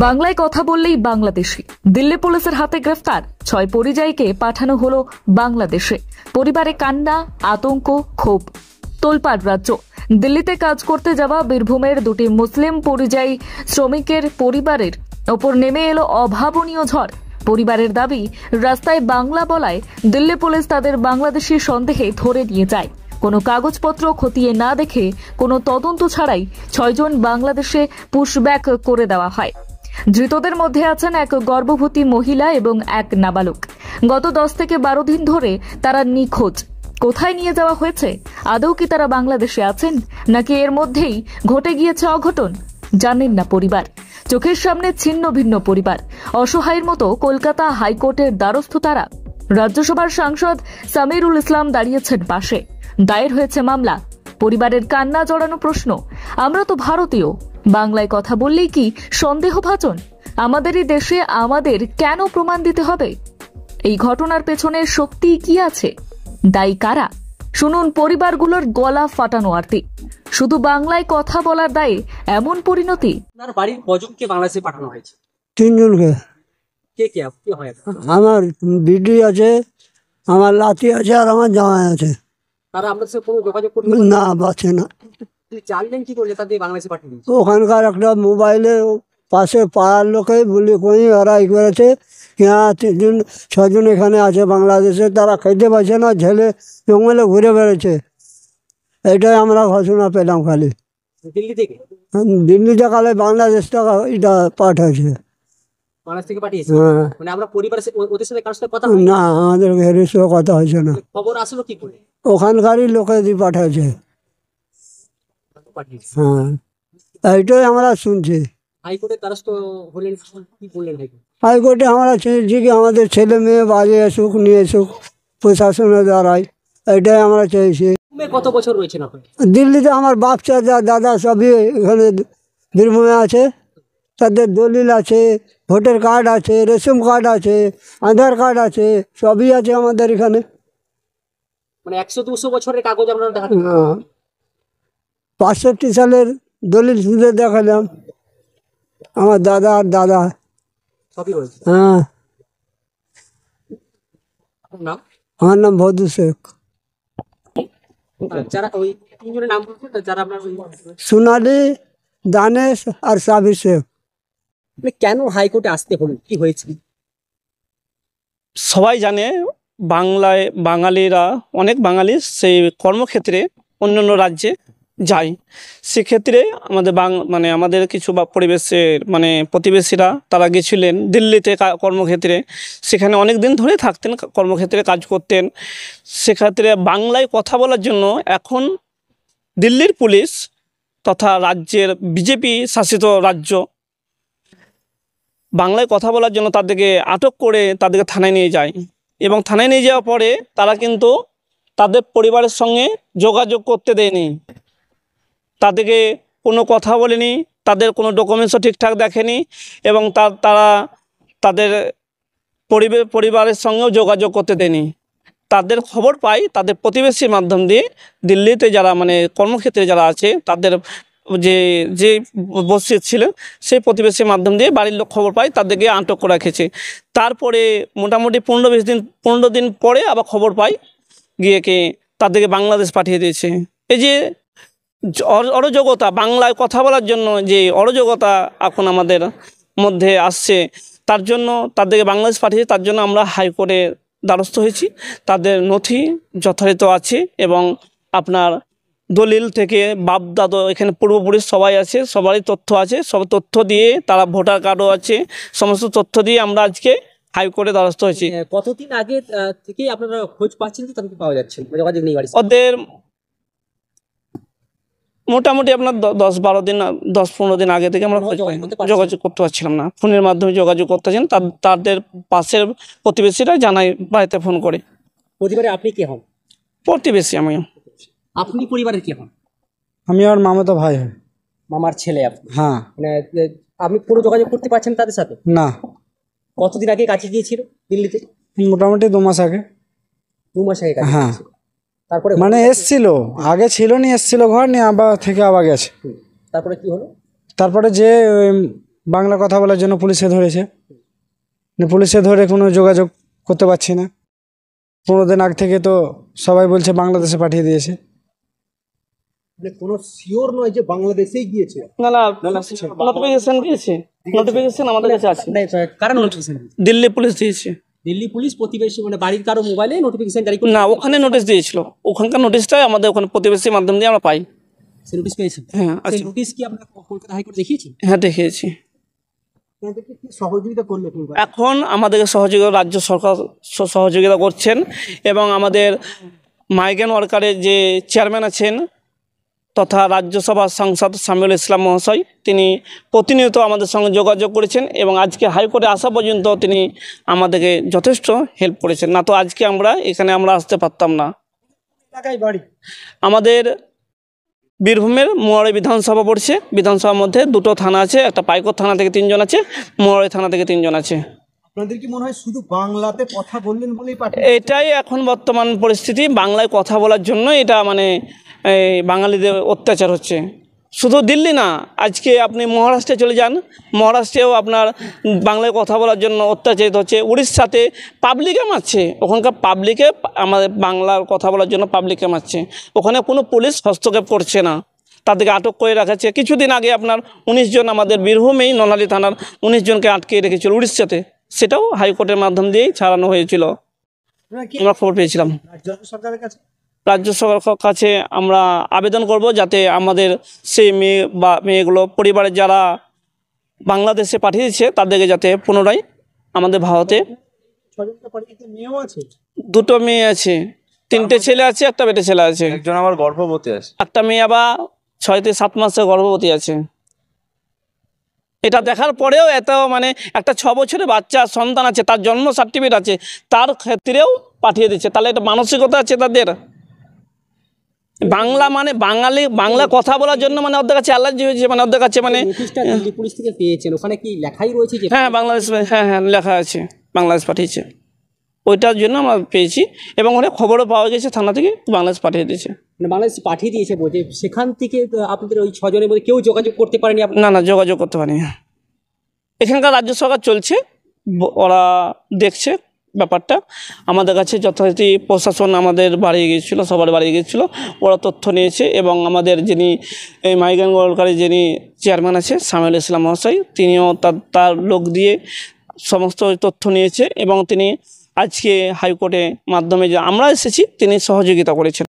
বাংলায় কথা বললেই বাংলাদেশি। দিল্লি পুলিশের হাতে গ্রেফতার 6 পরিযায়ীকে পাঠানো হলো বাংলাদেশে। পরিবারে কান্না, আতঙ্ক, ক্ষোভ। তোলপাড় রাজ্য। দিল্লিতে কাজ করতে যাওয়া বীরভূমের 2টি মুসলিম পরিযায়ী শ্রমিকের পরিবারের ওপর নেমে এলো অভাবনীয় ঝড়। পরিবারের দাবি, রাস্তায় বাংলা বলায় দিল্লি পুলিশ তাদের বাংলাদেশি সন্দেহে ধরে নিয়ে যায়। কোনো কাগজপত্র খতিয়ে না দেখে, কোনো তদন্ত ছাড়াই 6 জন বাংলাদেশে পুশব্যাক করে দেওয়া হয়। ধৃতদের মধ্যে আছেন এক গর্ভবতী মহিলা এবং এক নাবালক। গত 10 থেকে 12 দিন ধরে তারা নিখোঁজ। কোথায় নিয়ে যাওয়া হয়েছে? আদৌ কি তারা বাংলাদেশে আছেন, নাকি এর মধ্যেই ঘটে গিয়েছে অঘটন? জানেন না পরিবার। চোখের সামনে ছিন্ন ভিন্ন পরিবার। অসহায়ের মতো কলকাতা হাইকোর্টের দ্বারস্থ তারা। রাজ্যসভার সাংসদ সামিরুল ইসলাম দাঁড়িয়েছেন পাশে। দায়ের হয়েছে মামলা। পরিবারের কান্না জড়ানো প্রশ্ন, আমরা তো ভারতীয়, বাংলায় কথা বললেই কি সন্দেহভাজন? আমাদেরই দেশে আমাদের কেন প্রমাণ দিতে হবে? এই ঘটনার পেছনে শক্তি কি আছে? দায়ী কারা? শুনুন পরিবারগুলোর গলা ফাটানো আরতি। শুধু বাংলায় কথা বলার দায়ে এমন পরিণতি? আপনার বাড়ির কজনকে বাংলাদেশে পাঠানো হয়েছে? 3 জনকে। কে কে কে হয়? আমার দিদি আছে, আমার লাতি আছে, আর আমার জামাই আছে। তারা আপনার সাথে কোনো যোগাযোগ করতে না, পাচ্ছে না। জানলেন কি করে তাদের বাংলাদেশে পাঠিয়ে দিয়েছে? ওখানকার একটা মোবাইলে পাশে পাড়ার লোকে বলি কই ওরা ই করেছে, হ্যাঁ 6 জন এখানে আছে বাংলাদেশে, তারা খেতে পারছে না, ঝেলে জঙ্গলে ঘুরে বেড়েছে। এটাই আমরা ঘোষণা পেলাম খালি। দিল্লি থেকে? দিল্লিতে কালে বাংলাদেশ টাকা এটা পাঠাচ্ছে। বাংলাদেশ থেকে পাঠিয়েছে? হ্যাঁ। মানে আমরা পরিবারের ওদের সাথে কারোর সাথে কথা না, আমাদের এর সাথে কথা হয়েছে না। খবর আসলো কি করে? ওখানকারই লোকে দিয়ে পাঠাচ্ছে। পাঠিয়েছে। হ্যাঁ, এইটাই আমরা শুনছি। হাইকোর্টের দ্বারস্থ হলেন, কি বললেন হাইকোর্ট? হাইকোর্টে আমরা চেয়েছি কি আমাদের ছেলে মেয়ে বাজে আসুক, নিয়ে আসুক প্রশাসনের দ্বারাই, এটাই আমরা চেয়েছি। কত বছর রয়েছেন আপনি? দিল্লিতে আমার বাপ চাচা দাদা সবই এখানে বীরভূমে আছে। তাদের দলিল আছে, ভোটার কার্ড আছে, রেশন কার্ড আছে, আধার কার্ড আছে, সবই আছে আমাদের এখানে। মানে 100-200 বছরের কাগজ আপনারা দেখাতে? 65 সালের দলিল শুধু দেখালাম, আমার দাদা আর দাদা সবই রয়েছে। হ্যাঁ। আপনার নাম? আমার নাম ভদু শেখ। যারা ওই 3 জনের নাম বলছেন, যারা আপনার সোনালি, দানেশ আর সাবির শেখ। কেন হাইকোর্টে আসতে হলো, কি হয়েছে? সবাই জানে বাংলায় বাঙালিরা, অনেক বাঙালি সেই কর্মক্ষেত্রে অন্যান্য রাজ্যে যায়। সেক্ষেত্রে আমাদের মানে আমাদের কিছু পরিবেশের প্রতিবেশীরা তারা গেছিলেন দিল্লিতে কর্মক্ষেত্রে। সেখানে অনেক দিন ধরে থাকতেন, কর্মক্ষেত্রে কাজ করতেন। সেক্ষেত্রে বাংলায় কথা বলার জন্য এখন দিল্লির পুলিশ তথা রাজ্যের বিজেপি শাসিত রাজ্য বাংলায় কথা বলার জন্য তাদেরকে আটক করে তাদেরকে থানায় নিয়ে যায়। এবং থানায় নিয়ে যাওয়ার পরে তারা কিন্তু তাদের পরিবারের সঙ্গে যোগাযোগ করতে দেয়নি, তাদেরকে কোনো কথা বলেনি, তাদের কোনো ডকুমেন্টসও ঠিকঠাক দেখেনি, এবং তারা তাদের পরিবারের সঙ্গেও যোগাযোগ করতে দেয়নি। তাদের খবর পাই তাদের প্রতিবেশীর মাধ্যম দিয়ে। দিল্লিতে যারা কর্মক্ষেত্রে যারা আছে তাদের যে উপস্থিত ছিলেন সেই প্রতিবেশীর মাধ্যম দিয়ে বাড়ির লোক খবর পায়, তাদেরকে আটক করে রেখেছে। তারপরে মোটামুটি 15 দিন পরে আবার খবর পাই গিয়ে তাদেরকে বাংলাদেশ পাঠিয়ে দিয়েছে। এই যে অরাজকতা, বাংলায় কথা বলার জন্য যে অরাজকতা এখন আমাদের মধ্যে আসছে, তার জন্য তাদেরকে বাংলাদেশ পাঠিয়েছে। তার জন্য আমরা হাইকোর্টে দ্বারস্থ হয়েছি। তাদের নথি যথাযথ আছে এবং আপনার দলিল থেকে বাপ দাদা এখানে পূর্বপুরুষ সবাই আছে, সবারই তথ্য আছে। সব তথ্য দিয়ে তারা ভোটার কার্ডও আছে, সমস্ত তথ্য দিয়ে আমরা আজকে হাইকোর্টে দ্বারস্থ হয়েছি। কতদিন আগে থেকেই আপনারা খোঁজ পাচ্ছেন, তো তাদেরকে পাওয়া যাচ্ছে যোগাযোগ নেই? ওদের মোটামুটি আপনার 10-12 দিন 10-15 দিন আগে থেকে আমরা যোগাযোগ করতে পারছিলাম না। ফোনের মাধ্যমে যোগাযোগ করতেছেন, তাদের পাশের প্রতিবেশীরা জানায়, বাড়িতে ফোন করে। পরিবারে আপনি কে হন? প্রতিবেশী আমিও। আপনি পরিবারের কে হন? আমি আর মামাতো ভাই হই। মামার ছেলে আপনি? হ্যাঁ। মানে আপনি পুরো যোগাযোগ করতে পারছেন তাদের সাথে? না। কতদিন আগে কাছে গিয়েছিল দিল্লিতে? মোটামুটি 2 মাস আগে। 2 মাস আগে? হ্যাঁ। তারপরে এসছিল, আগে ছিল নি, এসছিল ঘর নিয়ে আবার থেকে আবার গেছে। তারপরে কি হলো? তারপরে যে বাংলা কথা বলার জন্য পুলিশে ধরেছে, পুলিশে ধরে কোনো যোগাযোগ করতে পারছি না। 15 দিন আগ থেকে তো সবাই বলছে বাংলাদেশে পাঠিয়ে দিয়েছে। মানে কোনো শিওর নয় যে বাংলাদেশেই গিয়েছে। না না, নোটিফিকেশন দিয়েছে, নোটিফিকেশন আমাদের কাছে আছে। কারণ নোটিফিকেশন দিল্লি পুলিশ দিয়েছে। দিল্লি পুলিশ প্রতিবেশী মানে বাড়ির কারো মোবাইলে নোটিফিকেশন জারি করে? না, ওখানে নোটিশ দিয়েছিল, ওখানকার নোটিশটাই আমাদের ওখানে প্রতিবেশীর মাধ্যম দিয়ে আমরা পাই। সেই নোটিশ পেয়েছেন? হ্যাঁ, সেই নোটিশ কি আপনারা কলকাতা হাইকোর্টে দেখিয়েছি? হ্যাঁ দেখিয়েছি। আপনাদেরকে কি সহযোগিতা করলো পরিবার? এখন আমাদেরকে সহযোগিতা রাজ্য সরকার সহযোগিতা করছেন, এবং আমাদের মাইগ্রেন্ট ওয়ার্কারের যে চেয়ারম্যান আছেন তথা রাজ্যসভার সাংসদ সামিউল ইসলাম মহাশয়, তিনি প্রতিনিয়ত আমাদের সঙ্গে যোগাযোগ করেছেন, এবং আজকে হাইকোর্টে আসা পর্যন্ত তিনি আমাদেরকে যথেষ্ট হেল্প করেছেন। না তো আজকে আমরা আসতে পারতাম না। আমাদের বীরভূমের মোয়াড়ি বিধানসভা পড়ছে। বিধানসভার মধ্যে 2টো থানা আছে, একটা পাইকর থানা থেকে 3 জন আছে, মোয়াড়ি থানা থেকে 3 জন আছে। আপনাদের কি মনে হয় শুধু বাংলাতে কথা বললেন বলেই এটাই এখন বর্তমান পরিস্থিতি, বাংলায় কথা বলার জন্য এটা মানে বাঙালিদের অত্যাচার হচ্ছে। শুধু দিল্লি না, আজকে আপনি মহারাষ্ট্রে চলে যান, মহারাষ্ট্রেও আপনার বাংলায় কথা বলার জন্য অত্যাচারিত হচ্ছে। উড়িষ্যাতে পাবলিকে মারছে, ওখানকার পাবলিকে আমাদের বাংলার কথা বলার জন্য পাবলিকে মারছে। ওখানে কোনো পুলিশ হস্তক্ষেপ করছে না, তাদেরকে আটক করে রাখাচ্ছে। কিছুদিন আগে আপনার 19 জন আমাদের বীরভূমেই নলালী থানার 19 জনকে আটকে রেখেছিল উড়িষ্যাতে, সেটাও হাইকোর্টের মাধ্যম দিয়েই ছাড়ানো হয়েছিল, আমরা খবর পেয়েছিলাম। সরকারের কাছে রাজ্য সরকারের কাছে আমরা আবেদন করব যাতে আমাদের সেই মেয়েগুলো পরিবারের যারা বাংলাদেশে পাঠিয়ে দিচ্ছে তাদেরকে যাতে পুনরায় আমাদের ভারতে। 6জনকে পাঠিয়েছে, মেয়েও আছে? 2টো মেয়ে আছে, 3টে ছেলে আছে, একটা বেটে ছেলে আছে। একজন আবার গর্ভবতী আছে। একটা মেয়ে আবার 6 থেকে 7 মাসের গর্ভবতী আছে। এটা দেখার পরেও এত মানে একটা 6 বছরের বাচ্চা সন্তান আছে, তার জন্ম সার্টিফিকেট আছে, তার ক্ষেত্রেও পাঠিয়ে দিচ্ছে। তাহলে এটা মানসিকতা আছে তাদের। বাংলা মানে বাংলা কথা বলার জন্য মানে ওদের কাছে অ্যালার্জি হয়েছে, মানে ওদের কাছে মানে নোটিশটা দিল্লি পুলিশ থেকে পেয়েছেন, ওখানে কি লেখাই রয়েছে যে? হ্যাঁ বাংলাদেশ, হ্যাঁ লেখা আছে বাংলাদেশ পাঠিয়েছে, ওইটার জন্য আমরা পেয়েছি। এবং ওখানে খবরও পাওয়া গেছে থানা থেকে বাংলাদেশ পাঠিয়ে দিয়েছে। মানে বাংলাদেশ পাঠিয়ে দিয়েছে বলছে, সেখান থেকে আপনাদের ওই 6 জনের মধ্যে কেউ যোগাযোগ করতে পারেনি? না যোগাযোগ করতে পারিনি। এখানকার রাজ্য সরকার চলছে, ওরা দেখছে ব্যাপারটা। আমাদের কাছে যথারীতি প্রশাসন আমাদের বাড়ি গিয়েছিলো, সবার বাড়ি গিয়েছিলো, ওরা তথ্য নিয়েছে। এবং আমাদের যিনি এই মাইগ্রেন্ট ওয়ার্কারের যিনি চেয়ারম্যান আছে সামিউল ইসলাম মহাশয়, তিনিও তার লোক দিয়ে সমস্ত তথ্য নিয়েছে, এবং তিনি আজকে হাইকোর্টের মাধ্যমে যে আমরা এসেছি তিনি সহযোগিতা করেছেন।